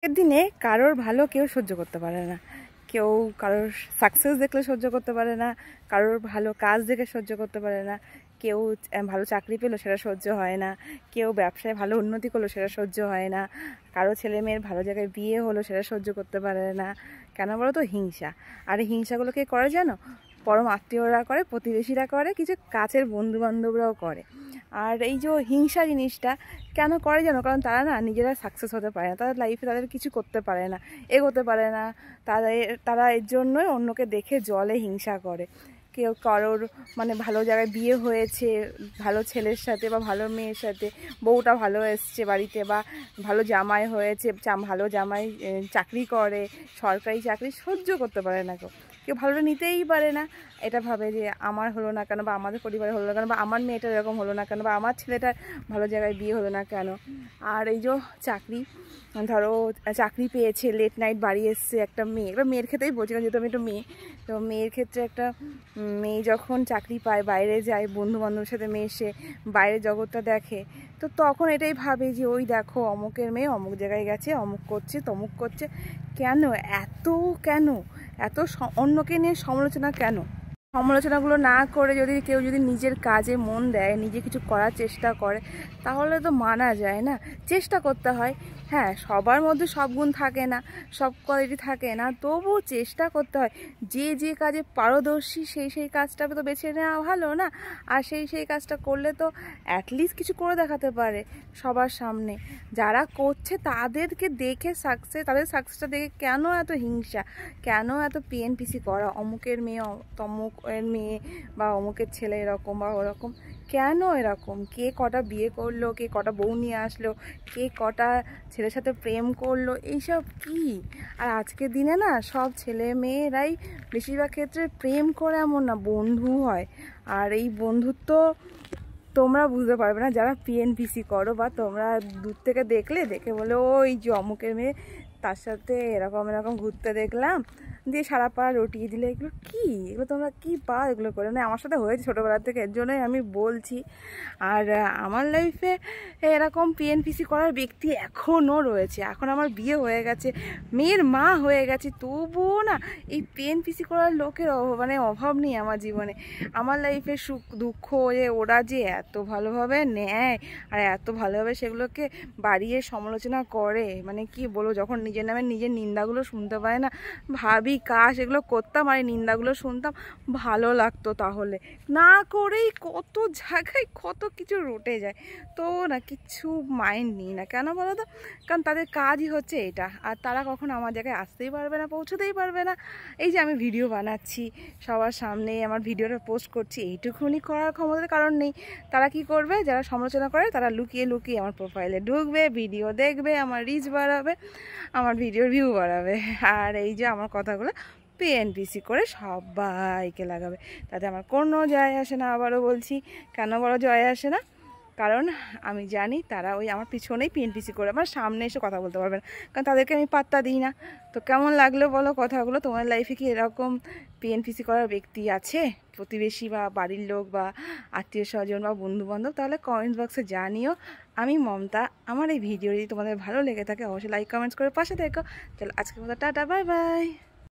এর দিনে কারোর ভালো কেউ সহ্য করতে পারে না। কেউ কারোর সাকসেস দেখলে সহ্য করতে পারে না, কারোর ভালো কাজ দেখে সহ্য করতে পারে না, কেউ ভালো চাকরি পেলো সেটা সহ্য হয় না, কেউ ব্যবসায় ভালো উন্নতি করলো সেটা সহ্য হয় না, কারো ছেলে মেয়ের ভালো জায়গায় বিয়ে হলো সেটা সহ্য করতে পারে না। কেন বলো তো? হিংসা। আর এই হিংসাগুলো কে করে জানো? পরম আত্মীয়রা করে, প্রতিবেশীরা করে, কিছু কাছের বন্ধু বান্ধবরাও করে। আর এই যে হিংসা জিনিসটা কেন করে জানো? কারণ তারা না নিজেরা সাকসেস হতে পারে না, তাদের লাইফে তাদের কিছু করতে পারে না, এগোতে পারে না। তারা এর জন্যই অন্যকে দেখে জলে হিংসা করে। কেউ কারোর মানে ভালো জায়গায় বিয়ে হয়েছে, ভালো ছেলের সাথে বা ভালো মেয়ের সাথে, বউটা ভালো এসছে বাড়িতে, বা ভালো জামাই হয়েছে, ভালো জামাই চাকরি করে, সরকারি চাকরি, সহ্য করতে পারে না কেউ। কেউ ভালোটা নিতেই পারে না। এটা ভাবে যে আমার হলো না কেন, বা আমাদের পরিবারে হলো না কেন, বা আমার মেয়েটার এরকম হলো না কেন, বা আমার ছেলেটার ভালো জায়গায় বিয়ে হলো না কেন। আর এই যে চাকরি, ধরো চাকরি পেয়েছে, লেট নাইট বাড়ি এসছে একটা মেয়ের ক্ষেত্রেই বলছি, কারণ যেহেতু আমি একটা মেয়ে, তো মেয়ের ক্ষেত্রে একটা মেয়ে যখন চাকরি পায়, বাইরে যায়, বন্ধু বান্ধবের সাথে মেশে, বাইরের জগৎটা দেখে, তো তখন এটাই ভাবে যে ওই দেখো অমুকের মেয়ে অমুক জায়গায় গেছে, অমুক করছে, তমুক করছে। কেন কেন এত অন্যকে নিয়ে সমালোচনা কেন? সমালোচনাগুলো না করে কেউ যদি নিজের কাজে মন দেয়, নিজে কিছু করার চেষ্টা করে, তাহলে তো মানা যায় না। চেষ্টা করতে হয়। হ্যাঁ, সবার মধ্যে সব গুণ থাকে না, সব কোয়ালিটি থাকে না, তবুও চেষ্টা করতে হয়। যে কাজে পারদর্শী সেই কাজটা তো বেছে নেওয়া ভালো না? আর সেই কাজটা করলে তো অ্যাটলিস্ট কিছু করে দেখাতে পারে সবার সামনে। যারা করছে তাদেরকে দেখে তাদের সাকসেসটা দেখে কেন এত হিংসা, কেন এত পিএনপিসি করা? অমুকের মেয়ে তমুক এর মেয়ে, বা অমুকের ছেলে এরকম বা ওরকম। কেন এরকম? কে কটা বিয়ে করলো, কে কটা বউ নিয়ে আসলো, কে কটা ছেলের সাথে প্রেম করলো, এইসব কি? আর আজকের দিনে না সব ছেলে মেয়েরাই বেশিরভাগ ক্ষেত্রে প্রেম করে এমন না, বন্ধু হয়। আর এই বন্ধুত্ব তোমরা বুঝতে পারবে না যারা পিএনপিসি করো, বা তোমরা দূর থেকে দেখে বলে ওই যে অমুকের মেয়ে, তার সাথে এরকম এরকম ঘুরতে দেখলাম, দিয়ে সারা পাড়া রটিয়ে দিলে। এগুলো কি? এগুলো তোমরা কি পাও এগুলো করে? মানে আমার সাথে হয়েছে ছোটোবেলা থেকে, এর জন্যই আমি বলছি। আর আমার লাইফে এরকম পিএনপিসি করার ব্যক্তি এখনও রয়েছে। এখন আমার বিয়ে হয়ে গেছে, মেয়ের মা হয়ে গেছে, তবুও না এই পিএনপিসি করার লোকের মানে অভাব নেই আমার জীবনে। আমার লাইফে সুখ দুঃখ ওরা যে এত ভালোভাবে নেয়, আর এত ভালোভাবে সেগুলোকে বাড়িয়ে সমালোচনা করে, মানে কি বলবো, যখন নিজের নামে নিজের নিন্দাগুলো শুনতে পায় না, ভাবি কাশ এগুলো করতাম আর এই নিন্দাগুলো শুনতাম, ভালো লাগতো। তাহলে না করেই কত জায়গায় কত কিছু রটে যায়, তো না কিচ্ছু মাইন্ড নিই না। কেন বলো তো? কারণ তাদের কাজই হচ্ছে এটা, আর তারা কখনো আমার জায়গায় আসতেই পারবে না, পৌঁছতেই পারবে না। এই যে আমি ভিডিও বানাচ্ছি, সবার সামনে আমার ভিডিওটা পোস্ট করছি, এইটুকুনি করার ক্ষমতার কারণ নেই। তারা কি করবে? যারা সমালোচনা করে তারা লুকিয়ে লুকিয়ে আমার প্রোফাইলে ঢুকবে, ভিডিও দেখবে, আমার রিচ বাড়াবে, আমার ভিডিওর ভিউ বাড়াবে। আর এই যে আমার কথাগুলো পিএনপিসি করে সবাইকে লাগাবে, তাতে আমার কোনো যায় আসে না। আবারও বলছি, কেন বড় যায় আসে না? কারণ আমি জানি তারা ওই আমার পিছনেই পিএনপিসি করে, আমার সামনে এসে কথা বলতে পারবে না, কারণ তাদেরকে আমি পাত্তা দিই না। তো কেমন লাগলো বলো কথাগুলো? তোমার লাইফে কি এরকম পিএনপিসি করার ব্যক্তি আছে, প্রতিবেশী বা বাড়ির লোক বা আত্মীয় স্বজন বা বন্ধুবান্ধব? তাহলে কমেন্ট বক্সে জানিও। আমি মমতা। আমার এই ভিডিও যদি তোমাদের ভালো লেগে থাকে অবশ্যই লাইক কমেন্টস করে পাশে দেখো। চলো আজকের মতো টাটা, বাই বাই।